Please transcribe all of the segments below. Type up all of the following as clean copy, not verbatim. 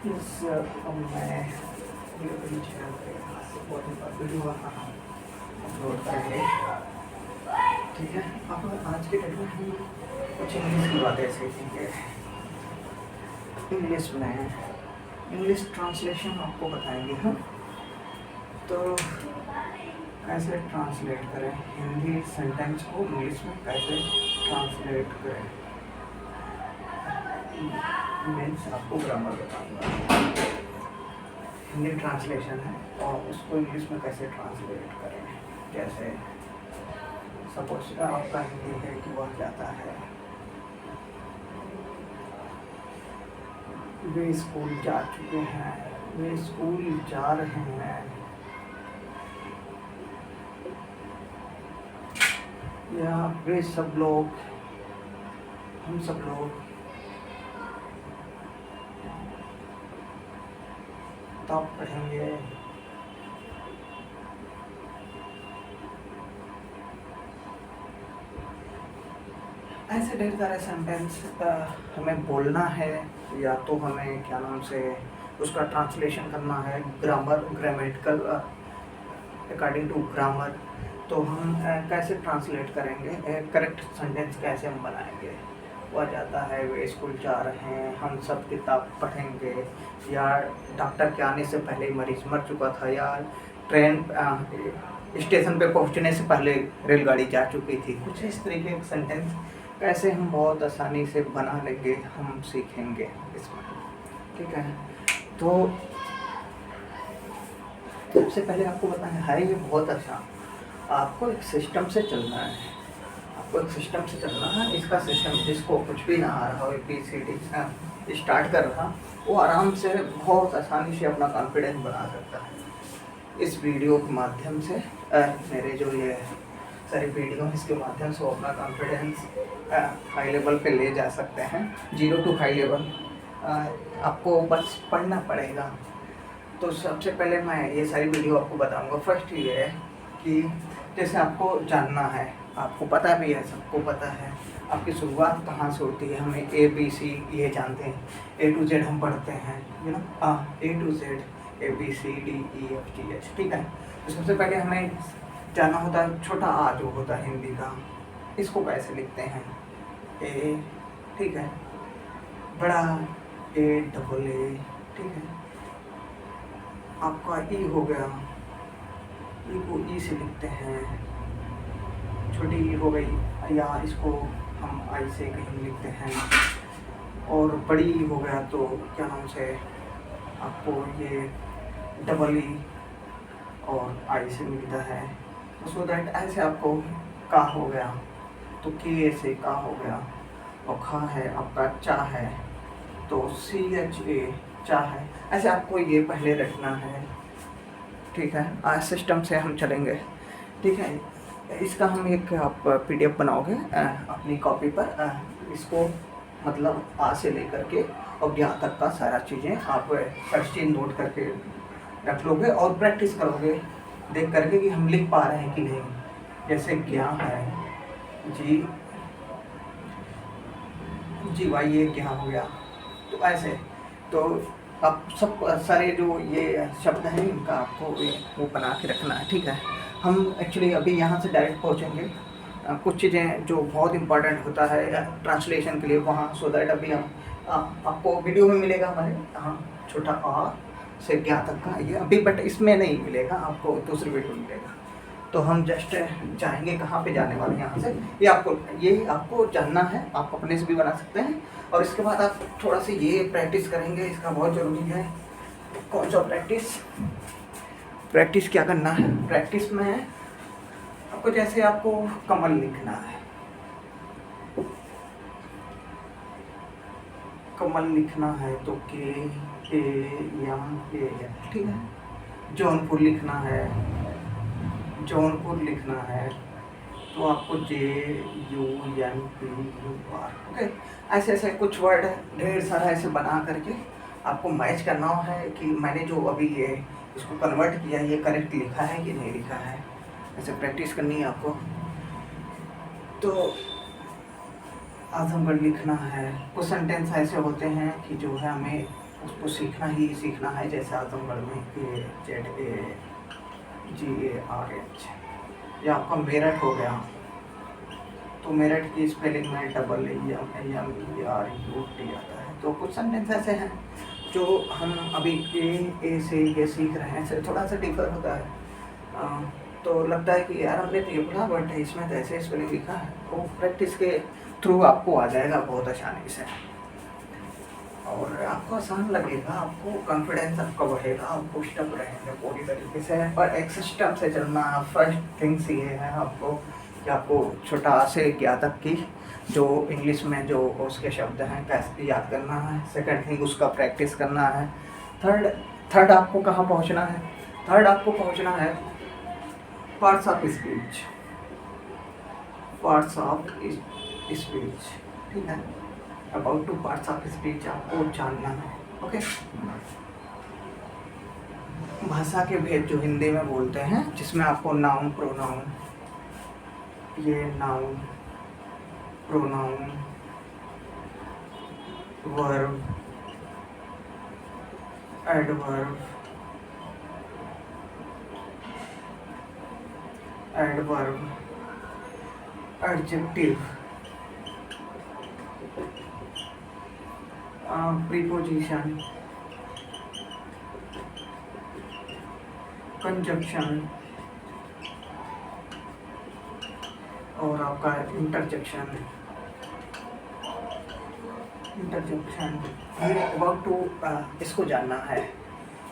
इस मैं video upload करेंगे। ठीक है, अब आज के डेट में हम कुछ इंग्लिश की बातें सीखेंगे। इंग्लिश में इंग्लिश ट्रांसलेशन आपको बताएंगे हम। तो कैसे ट्रांसलेट करें हिंदी सेंटेंस को इंग्लिश में, कैसे ट्रांसलेट करें मीन्स आपको ग्रामर बताऊंगा। हिंदी ट्रांसलेशन है और उसको इंग्लिश में कैसे ट्रांसलेट करें। जैसे सपोज आपका हिंदी है कि वह जाता है, वे स्कूल जा चुके हैं, वे स्कूल जा रहे हैं, या वे सब लोग, हम सब लोग तब पढ़ेंगे। ऐसे ढेर सारे सेंटेंस हमें बोलना है, या तो हमें क्या नाम से उसका ट्रांसलेशन करना है ग्रामेटिकल अकॉर्डिंग टू ग्रामर। तो हम कैसे ट्रांसलेट करेंगे, करेक्ट सेंटेंस कैसे हम बनाएंगे। वह जाता है, वे स्कूल जा रहे हैं, हम सब किताब पढ़ेंगे, या डॉक्टर के आने से पहले मरीज मर चुका था, या ट्रेन स्टेशन पे पहुंचने से पहले रेलगाड़ी जा चुकी थी। कुछ इस तरीके के सेंटेंस कैसे हम बहुत आसानी से बना लेंगे, हम सीखेंगे इसमें। ठीक है, तो सबसे पहले आपको बताना है ये बहुत अच्छा, आपको एक सिस्टम से चलना है। आपको एक सिस्टम से चलना है। इसका सिस्टम जिसको कुछ भी ना आ रहा हो, ABCD स्टार्ट कर रहा, वो आराम से बहुत आसानी से अपना कॉन्फिडेंस बना सकता है। इस वीडियो के माध्यम से मेरे जो ये सारी वीडियो है इसके माध्यम से वो अपना कॉन्फिडेंस हाई लेवल पे ले जा सकते हैं, 0 to हाई लेवल। आपको बस पढ़ना पड़ेगा। तो सबसे पहले मैं ये सारी वीडियो आपको बताऊंगा। फर्स्ट ये है कि जैसे आपको जानना है, आपको पता भी है, सबको पता है आपकी शुरुआत कहाँ से होती है। हमें ABC ये जानते हैं, A to Z हम पढ़ते हैं, A to Z ABCDEFGH। ठीक है, तो सबसे पहले हमें जानना होता है छोटा आ जो होता है हिंदी का, इसको कैसे लिखते हैं, A। ठीक है, बड़ा AA। ठीक है, आपका E हो गया, ई को ई से लिखते हैं, छोटी ई हो गई, या इसको हम आई से कहीं लिखते हैं। और बड़ी ई हो गया तो क्या नाम से आपको ये डबल ई और आई से मिलता है। सो दैट ऐसे आपको का हो गया तो के से का हो गया, और खा है आपका चा है तो CHA चा है। ऐसे आपको ये पहले रखना है। ठीक है, आज सिस्टम से हम चलेंगे। ठीक है, इसका हम एक आप PDF बनाओगे अपनी कॉपी पर, इसको मतलब आ से लेकर के और ज्ञा तक का सारा चीज़ें आप फर्स्ट चीज नोट करके रख लोगे और प्रैक्टिस करोगे देख करके कि हम लिख पा रहे हैं कि नहीं। जैसे ज्ञा है, GY ये ज्ञा हो गया। तो ऐसे तो आप सब सारे जो ये शब्द हैं इनका आपको वो बना के रखना है। ठीक है, हम एक्चुअली अभी यहाँ से डायरेक्ट पहुँचेंगे। कुछ चीज़ें जो बहुत इंपॉर्टेंट होता है ट्रांसलेशन के लिए वहाँ, सो दैट अभी हम आपको वीडियो में मिलेगा हमारे छोटा आ से ज्ञा तक का ये अभी, बट इसमें नहीं मिलेगा, आपको दूसरी वीडियो मिलेगा। तो हम जस्ट जाएंगे कहाँ पे जाने वाले यहाँ से, ये आपको जानना है। आप अपने से भी बना सकते हैं, और इसके बाद आप थोड़ा सा ये प्रैक्टिस करेंगे, इसका बहुत ज़रूरी है। कौन सा प्रैक्टिस क्या करना है। प्रैक्टिस में आपको जैसे आपको कमल लिखना है, कमल लिखना है तो के या ए। ठीक है, जौनपुर लिखना है, जौनपुर लिखना है तो आपको JUNPUR। ओके, ऐसे ऐसे कुछ वर्ड ढेर सारा ऐसे बना करके आपको मैच करना है कि मैंने जो अभी ये इसको कन्वर्ट किया ये करेक्ट लिखा है कि नहीं लिखा है। ऐसे प्रैक्टिस करनी है आपको। तो आजमगढ़ लिखना है। कुछ सेंटेंस ऐसे होते हैं कि जो है हमें उसको सीखना ही सीखना है। जैसे आजमगढ़ में AZAGARH, ये आपका मेरठ हो गया, तो मेरठ की स्पेलिंग में AAMERUT आता है। तो कुछ सेंटेंस ऐसे हैं जो हम अभी ए से ये सीख रहे हैं, थोड़ा सा डिफर होता है। तो लगता है कि यार हमने तो ये पढ़ा, बट इसमें तो ऐसे स्पेलिंग लिखा है। तो प्रैक्टिस के थ्रू आपको आ जाएगा बहुत आसानी से, और आपको आसान लगेगा, आपको कॉन्फिडेंस आपका बढ़ेगा, आपको स्टेप रहेंगे पूरी तरीके से। और एक सिस्टम से चलना, फर्स्ट थिंग्स ये है आपको कि आपको छोटा से ज्ञा तक की जो इंग्लिश में जो उसके शब्द हैं कैसे याद करना है। सेकंड थिंग उसका प्रैक्टिस करना है। थर्ड आपको कहाँ पहुँचना है? थर्ड आपको पहुँचना है parts of speech, parts of speech, ठीक है। About two parts of speech आपको जानना है, ओके। भाषा के भेद जो हिंदी में बोलते हैं, जिसमें आपको नाउन, प्रोनाउन, ये noun, pronoun, verb, adverb, adjective, preposition, conjunction और आपका इंटरजेक्शन। ये अबाउट टू इसको जानना है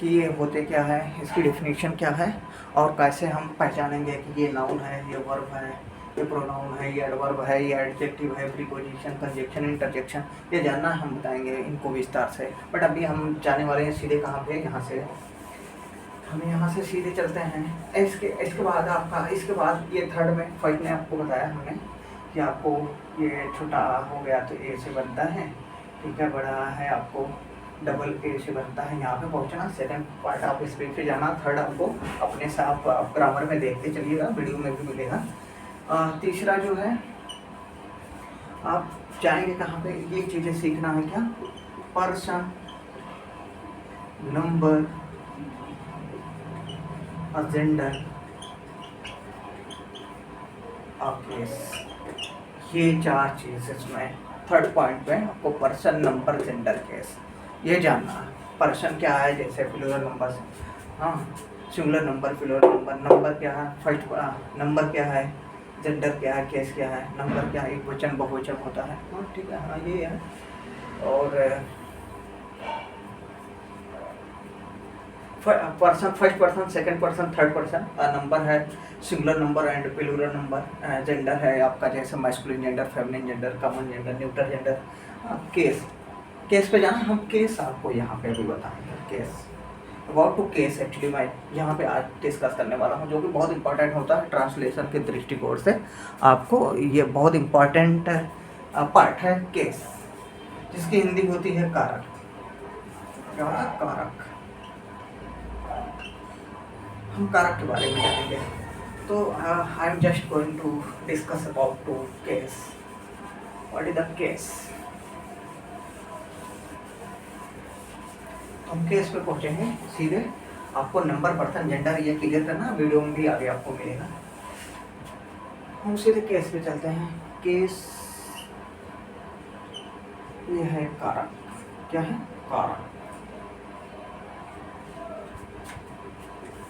कि ये होते क्या है, इसकी डेफिनेशन क्या है, और कैसे हम पहचानेंगे कि ये नाउन है, ये वर्ब है, ये प्रोनाउन है, ये एडवर्ब है, ये एडजेक्टिव है, प्रीपोजिशन, कंजंक्शन, इंटरजेक्शन। ये जानना हम बताएंगे इनको विस्तार से। बट अभी हम जाने वाले हैं सीधे कहाँ पे, यहाँ से सीधे चलते हैं। इसके बाद ये थर्ड में फर्स्ट ने आपको बताया हमने कि आपको ये छोटा हो गया तो ए से बनता है, ठीक है, बड़ा है आपको डबल ए से बनता है। यहाँ पे पहुँचना, सेकंड पार्ट आप स्पीच पे जाना, थर्ड आपको अपने से आप ग्रामर में देखते चलिएगा, वीडियो में भी मिलेगा। तीसरा जो है आप जाएंगे कहाँ पे, ये चीज़ें सीखना है क्या, पर्सन, नंबर, जेंडर, केस, ये 4 चीज़ इसमें थर्ड पॉइंट में आपको पर्सन, नंबर, जेंडर, केस ये जानना है। पर्सन क्या है, जैसे प्लूरल नंबर, हाँ, singular number, plural number, number क्या है, फर्स्ट नंबर क्या है, जेंडर क्या है, केस क्या है, नंबर क्या है, एक वचन बहुवचन होता है, हाँ ठीक है, हाँ ये है। और person, first person, second person, third person, number है singular number and plural number, gender है आपका जैसे masculine gender, feminine gender, common gender, neutral gender, case पे जाना। हम केस आपको यहाँ पे भी बताएंगे, case, about to case actually मैं यहाँ पे आज डिस्कस करने वाला हूँ, जो कि बहुत इंपॉर्टेंट होता है ट्रांसलेशन के दृष्टिकोण से। आपको ये बहुत इंपॉर्टेंट पार्ट है केस, जिसकी हिंदी होती है कारक। कारक, हम कारक के बारे में जानेंगे। तो I am just going to discuss about to case. What is the case? हम केस पे पहुंचेंगे सीधे। आपको नंबर, पर्सन, जेंडर ये क्लियर करना, वीडियो में भी आगे आपको मिलेगा। हम सीधे केस पे चलते हैं। केस ये है कारक। क्या है? कारक।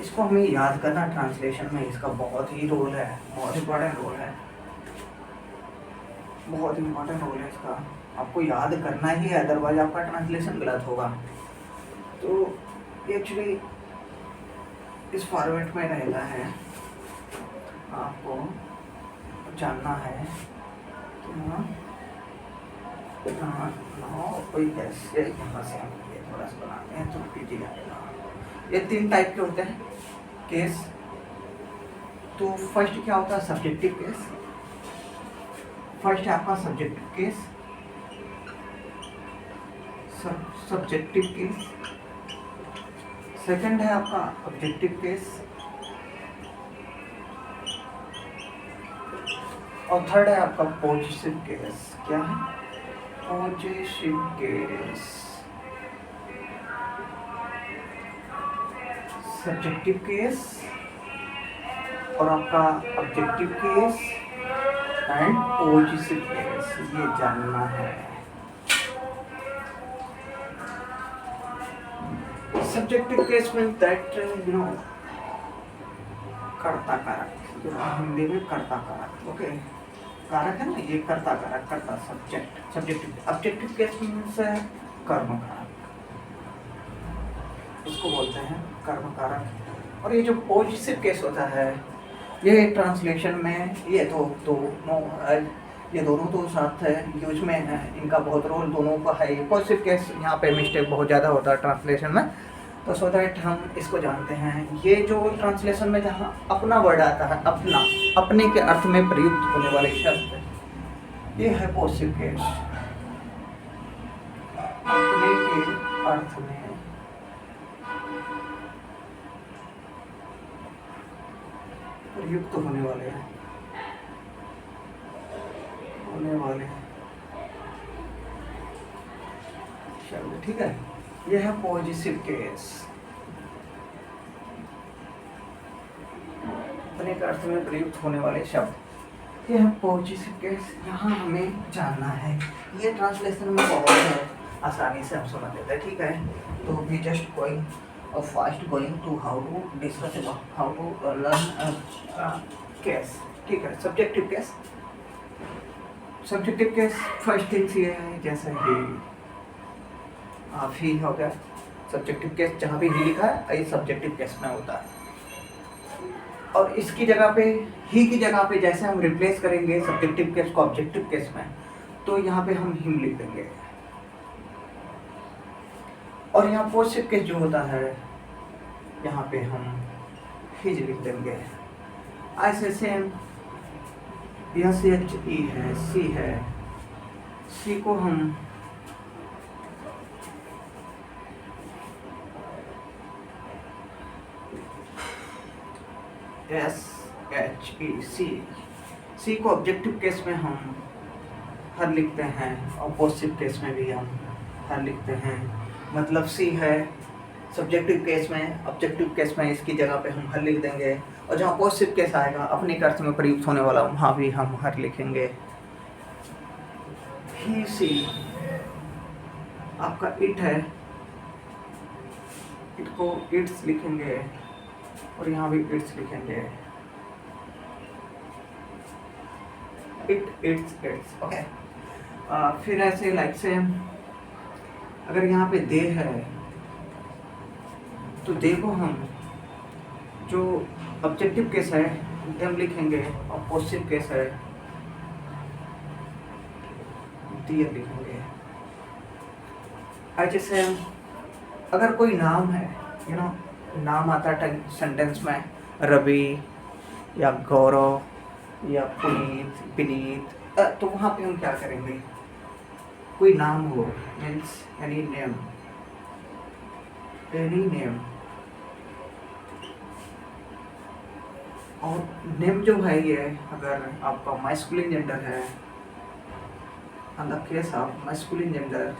इसको हमें याद करना, ट्रांसलेशन में इसका बहुत ही रोल है, बहुत इम्पोर्टेंट रोल है, बहुत इम्पोर्टेंट रोल है इसका। आपको याद करना ही है, अदरवाइज आपका ट्रांसलेशन गलत होगा। तो एक्चुअली इस फॉर्मेट में रहता है, आपको जानना है कि कोई कैसे यहाँ से हम ये थोड़ा सा बनाते हैं तो पीजी जाएगा। ये 3 टाइप के होते हैं केस। तो फर्स्ट क्या होता है? Subjective case. फर्स्ट है आपका subjective case, subjective case. Second है आपका ऑब्जेक्टिव केस, और थर्ड है आपका पॉजिटिव केस। क्या है? Positive case. सब्जेक्टिव केस और आपका objective case and positive case, ये जानना है। सब्जेक्टिव केस मीन्स दैट कर्ता कारक, हिंदी में कर्ता कारक, ओके, कारक है ना, ये कर्ता कारक, कर्ता subject, subjective. Objective case means कर्म कारक, इसको बोलते हैं कर्म कारक। और ये जो पॉजिटिव केस होता है, ये ट्रांसलेशन में ये दोनों तो साथ है, यूज में है, इनका बहुत रोल दोनों का है। पॉजिटिव केस यहाँ पे मिस्टेक बहुत ज़्यादा होता है ट्रांसलेशन में, तो सो दैट हम इसको जानते हैं। ये जो ट्रांसलेशन में जहाँ अपना वर्ड आता है, अपना, अपने के अर्थ में प्रयुक्त होने वाले शब्द, ये है पॉजिटिव केस। अपने के अर्थ में प्रयुक्त होने वाले शब्द, ठीक है। यह है पॉजिटिव केस, अपने के अर्थ में प्रयुक्त होने वाले शब्द, यह है पॉजिटिव केस। यहाँ हमें जानना है, ये ट्रांसलेशन में बहुत आसानी से हम समझ लेते हैं, ठीक है। तो we just going fast going to how to discuss how to learn case, ठीक है। Subjective case, subjective case first things ये है, जैसे ही हो गया सब्जेक्टिव केस, जहाँ भी ही लिखा है ये सब्जेक्टिव केस में होता है। और इसकी जगह पे, ही की जगह पे जैसे हम रिप्लेस करेंगे सब्जेक्टिव केस को ऑब्जेक्टिव केस में, तो यहाँ पे हम हिम लिख देंगे। और यहाँ पॉजिटिव केस जो होता है, यहाँ पे हम हिज लिख देंगे। ऐसे सेम यह CHE है, सी है, सी को हम SHE, सी को ऑब्जेक्टिव केस में हम हर लिखते हैं, और पॉजिटिव केस में भी हम हर लिखते हैं। मतलब सी है सब्जेक्टिव केस में, ऑब्जेक्टिव केस में इसकी जगह पे हम हर लिख देंगे। और जहाँ पॉजिटिव केस आएगा, अपने के अर्थ में प्रयुक्त होने वाला, वहाँ भी हम हर लिखेंगे। ही सी आपका इट है, इट को इट्स लिखेंगे, और यहाँ भी इट्स लिखेंगे, इट्स, ओके। फिर ऐसे लाइक से अगर यहाँ पे दे है, तो दे को हम जो ऑब्जेक्टिव केस है देम लिखेंगे, और पॉजिटिव केस है दियर लिखेंगे। जैसे अगर कोई नाम है, नाम आता है सेंटेंस में, रवि या गौरव या पुनीत, विनीत, तो वहाँ पे हम क्या करेंगे, कोई नाम हो, मीन्स एनी नेम, और नेम जो है ये अगर आपका मैस्कुलिन जेंडर है, in the case of masculine gender,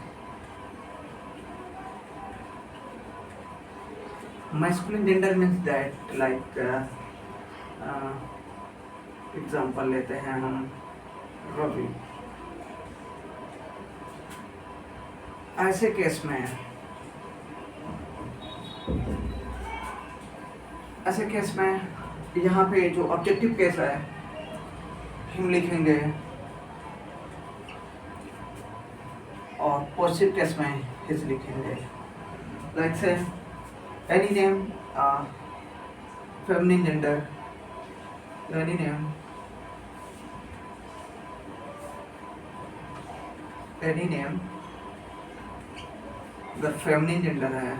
masculine gender means that like example लेते हैं हम, रवि। ऐसे केस में यहाँ पे जो ऑब्जेक्टिव केस है हम लिखेंगे, और पॉजिटिव केस में हिज लिखेंगे। लाइक से any name, feminine gender, any name, अगर फेमिनिन जेंडर है,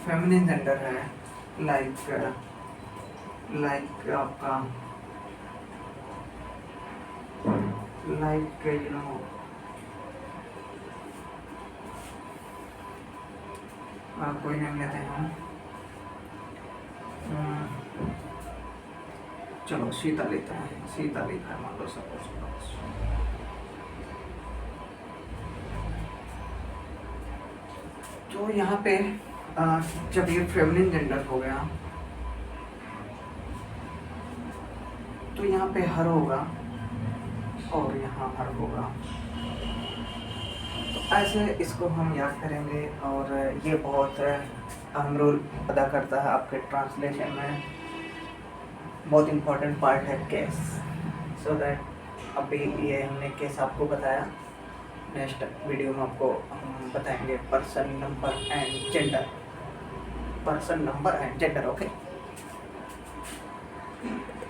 फेमिनिन जेंडर है, लाइक आपका लाइक कोई नाम लेते हैं हम, चलो सीता लेते हैं, सीता लिखा है मान लो सपोज, तो यहाँ पे जब ये फेमिनिन जेंडर हो गया तो यहाँ पे हर होगा और यहाँ हर होगा। तो ऐसे इसको हम याद करेंगे और ये बहुत अहम रोल अदा करता है आपके ट्रांसलेशन में। बहुत इम्पोर्टेंट पार्ट है केस। सो दैट अभी ये हमने केस आपको बताया। नेक्स्ट वीडियो में आपको हम बताएंगे person number and gender. Person number and gender, okay.